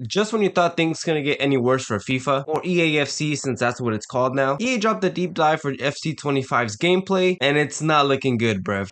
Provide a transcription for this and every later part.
Just when you thought things gonna get any worse for FIFA, or EAFC since that's what it's called now, EA dropped a deep dive for FC25's gameplay, and it's not looking good, bruv.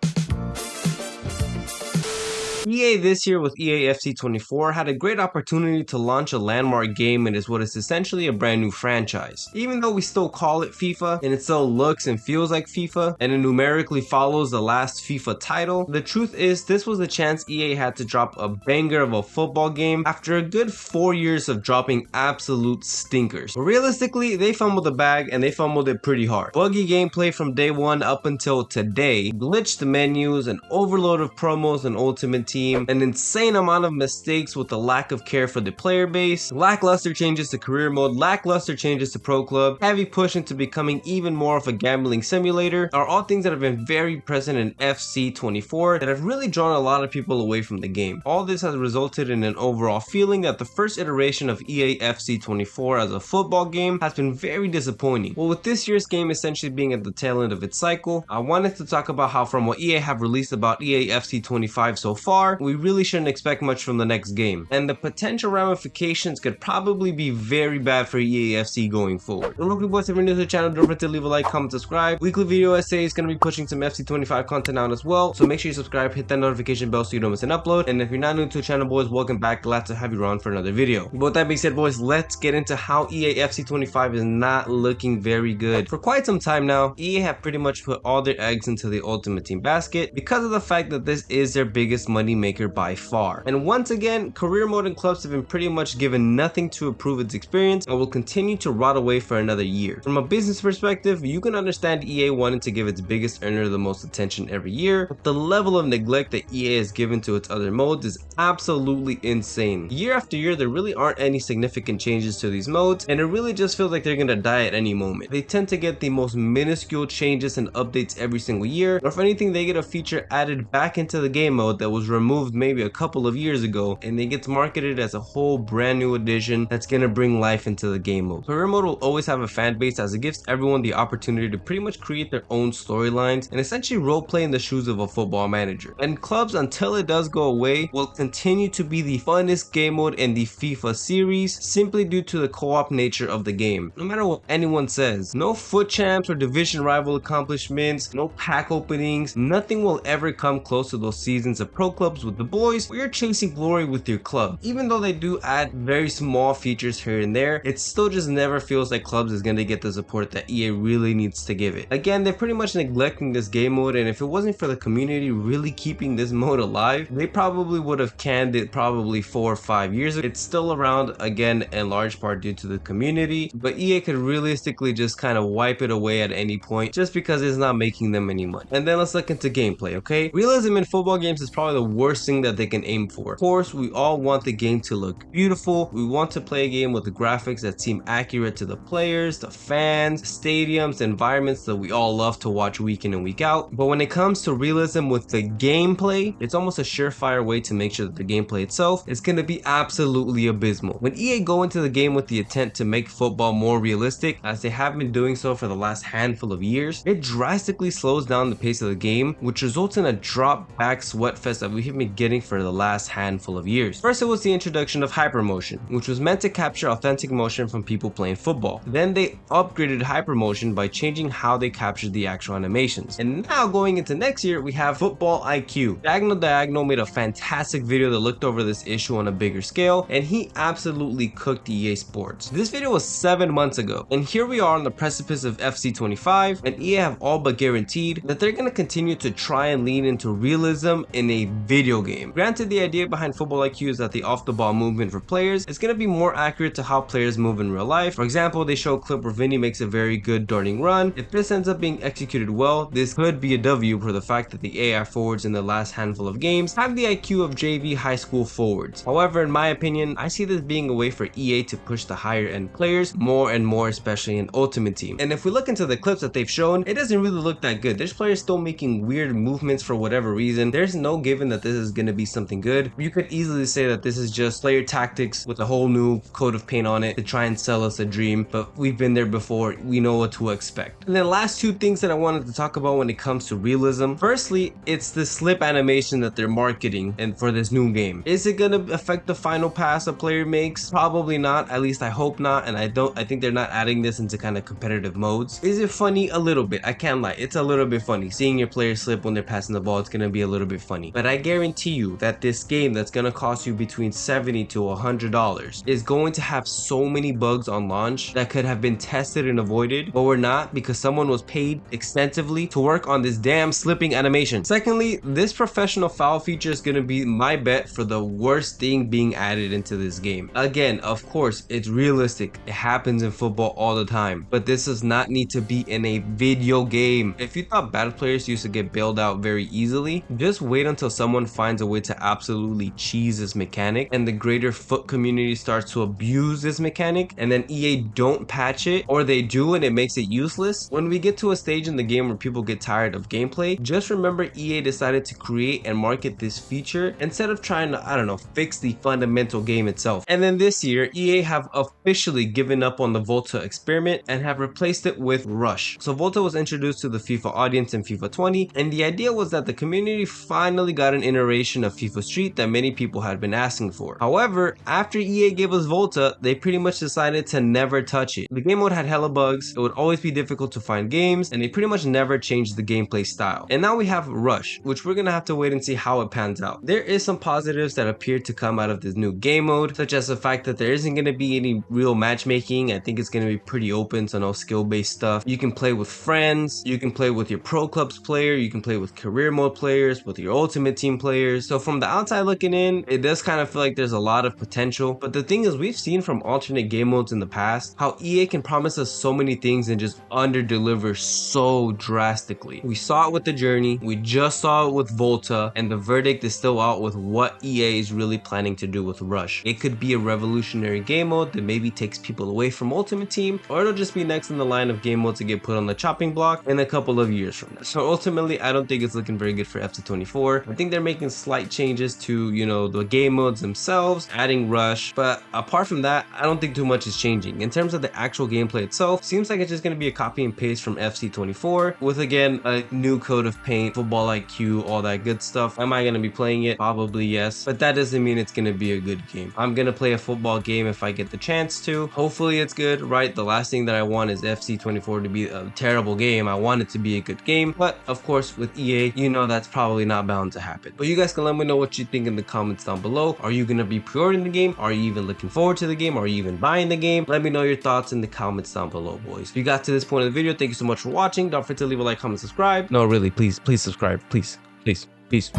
EA this year with EAFC 24 had a great opportunity to launch a landmark game and is what is essentially a brand new franchise. Even though we still call it FIFA and it still looks and feels like FIFA and it numerically follows the last FIFA title, the truth is this was a chance EA had to drop a banger of a football game after a good 4 years of dropping absolute stinkers. But realistically, they fumbled the bag and they fumbled it pretty hard. Buggy gameplay from day one up until today, glitched menus, an overload of promos and Ultimate Team, an insane amount of mistakes with the lack of care for the player base, lackluster changes to career mode, lackluster changes to pro club, heavy push into becoming even more of a gambling simulator are all things that have been very present in FC24 that have really drawn a lot of people away from the game. All this has resulted in an overall feeling that the first iteration of EA FC24 as a football game has been very disappointing. Well, with this year's game essentially being at the tail end of its cycle, I wanted to talk about how from what EA have released about EA FC25 so far, we really shouldn't expect much from the next game, and the potential ramifications could probably be very bad for EAFC going forward. And look, boys, if you're new to the channel, don't forget to leave a like, comment, subscribe. Weekly video essay is going to be pushing some FC25 content out as well, so make sure you subscribe, hit that notification bell so you don't miss an upload. And if you're not new to the channel, boys, welcome back. Glad to have you on for another video. But with that being said, boys, let's get into how EAFC25 is not looking very good. For quite some time now, EA have pretty much put all their eggs into the Ultimate Team basket because of the fact that this is their biggest money maker by far. And once again, career mode and clubs have been pretty much given nothing to improve its experience and will continue to rot away for another year. From a business perspective, you can understand EA wanting to give its biggest earner the most attention every year, but the level of neglect that EA has given to its other modes is absolutely insane. Year after year, there really aren't any significant changes to these modes, and it really just feels like they're gonna die at any moment. They tend to get the most minuscule changes and updates every single year, or if anything, they get a feature added back into the game mode that was removed maybe a couple of years ago, and it gets marketed as a whole brand new addition that's gonna bring life into the game mode. Career mode will always have a fan base as it gives everyone the opportunity to pretty much create their own storylines and essentially roleplay in the shoes of a football manager. And clubs, until it does go away, will continue to be the funnest game mode in the FIFA series simply due to the co-op nature of the game. No matter what anyone says, no foot champs or division rival accomplishments, no pack openings, nothing will ever come close to those seasons of pro clubs with the boys where you're chasing glory with your club. Even though they do add very small features here and there, it still just never feels like clubs is going to get the support that EA really needs to give it. Again, they're pretty much neglecting this game mode, and if it wasn't for the community really keeping this mode alive, they probably would have canned it probably 4 or 5 years ago. It's still around, again, in large part due to the community, but EA could realistically just kind of wipe it away at any point just because it's not making them any money. And then let's look into gameplay, okay? Realism in football games is probably the worst thing that they can aim for. Of course, we all want the game to look beautiful. We want to play a game with the graphics that seem accurate to the players, the fans, stadiums, environments that we all love to watch week in and week out. But when it comes to realism with the gameplay, it's almost a surefire way to make sure that the gameplay itself is going to be absolutely abysmal. When EA go into the game with the intent to make football more realistic, as they have been doing so for the last handful of years, it drastically slows down the pace of the game, which results in a drop back sweatfest that we have been getting for the last handful of years. First, it was the introduction of hypermotion, which was meant to capture authentic motion from people playing football. Then they upgraded hypermotion by changing how they captured the actual animations. And now going into next year, we have Football IQ. Diagonal made a fantastic video that looked over this issue on a bigger scale, and he absolutely cooked EA Sports. This video was 7 months ago, and here we are on the precipice of FC25, and EA have all but guaranteed that they're going to continue to try and lean into realism in a video game. Granted, the idea behind Football IQ is that the off-the-ball movement for players is going to be more accurate to how players move in real life. For example, they show a clip where Vinny makes a very good darting run. If this ends up being executed well, this could be a W for the fact that the AI forwards in the last handful of games have the IQ of JV high school forwards. However, in my opinion, I see this being a way for EA to push the higher end players more and more, especially in Ultimate Team. And if we look into the clips that they've shown, it doesn't really look that good. There's players still making weird movements for whatever reason. There's no given that this this is going to be something good. You could easily say that this is just player tactics with a whole new coat of paint on it to try and sell us a dream, but we've been there before. We know what to expect. And then last two things that I wanted to talk about when it comes to realism. Firstly, it's the slip animation that they're marketing and for this new game. Is it going to affect the final pass a player makes? Probably not. At least I hope not. And I think they're not adding this into kind of competitive modes. Is it funny? A little bit. I can't lie. It's a little bit funny. Seeing your player slip when they're passing the ball, it's going to be a little bit funny. But I guarantee you that this game that's going to cost you between $70 to $100 is going to have so many bugs on launch that could have been tested and avoided, but were not because someone was paid extensively to work on this damn slipping animation. Secondly, this professional foul feature is going to be my bet for the worst thing being added into this game. Again, of course, it's realistic. It happens in football all the time, but this does not need to be in a video game. If you thought bad players used to get bailed out very easily, just wait until someone finds a way to absolutely cheese this mechanic and the greater foot community starts to abuse this mechanic, and then EA don't patch it, or they do and it makes it useless. When we get to a stage in the game where people get tired of gameplay, just remember EA decided to create and market this feature instead of trying to, I don't know, fix the fundamental game itself. And then this year, EA have officially given up on the Volta experiment and have replaced it with Rush. So Volta was introduced to the FIFA audience in FIFA 20, and the idea was that the community finally got an iteration of FIFA Street that many people had been asking for. However, after EA gave us Volta, they pretty much decided to never touch it. The game mode had hella bugs, it would always be difficult to find games, and they pretty much never changed the gameplay style. And now we have Rush, which we're gonna have to wait and see how it pans out. There is some positives that appear to come out of this new game mode, such as the fact that there isn't gonna be any real matchmaking. I think it's gonna be pretty open, so no skill-based stuff. You can play with friends, you can play with your pro clubs player, you can play with career mode players, with your ultimate team players. So from the outside looking in, it does kind of feel like there's a lot of potential. But the thing is, we've seen from alternate game modes in the past how EA can promise us so many things and just under deliver so drastically. We saw it with the Journey, we just saw it with Volta, and the verdict is still out with what EA is really planning to do with Rush. It could be a revolutionary game mode that maybe takes people away from Ultimate Team, or it'll just be next in the line of game mode to get put on the chopping block in a couple of years from now. So ultimately, I don't think it's looking very good for FC24. I think they're making slight changes to, you know, the game modes themselves, adding Rush, but apart from that, I don't think too much is changing. In terms of the actual gameplay itself, seems like it's just going to be a copy and paste from FC24 with, again, a new coat of paint, football IQ, all that good stuff. Am I going to be playing it? Probably yes, but that doesn't mean it's going to be a good game. I'm going to play a football game if I get the chance to. Hopefully it's good, right? The last thing that I want is FC24 to be a terrible game. I want it to be a good game, but of course with EA, you know that's probably not bound to happen. But you guys can let me know what you think in the comments down below. Are you going to be pre-ordering the game? Are you even looking forward to the game? Are you even buying the game? Let me know your thoughts in the comments down below, boys. If you got to this point of the video, thank you so much for watching. Don't forget to leave a like, comment, subscribe. No, really, please subscribe. Please. Peace.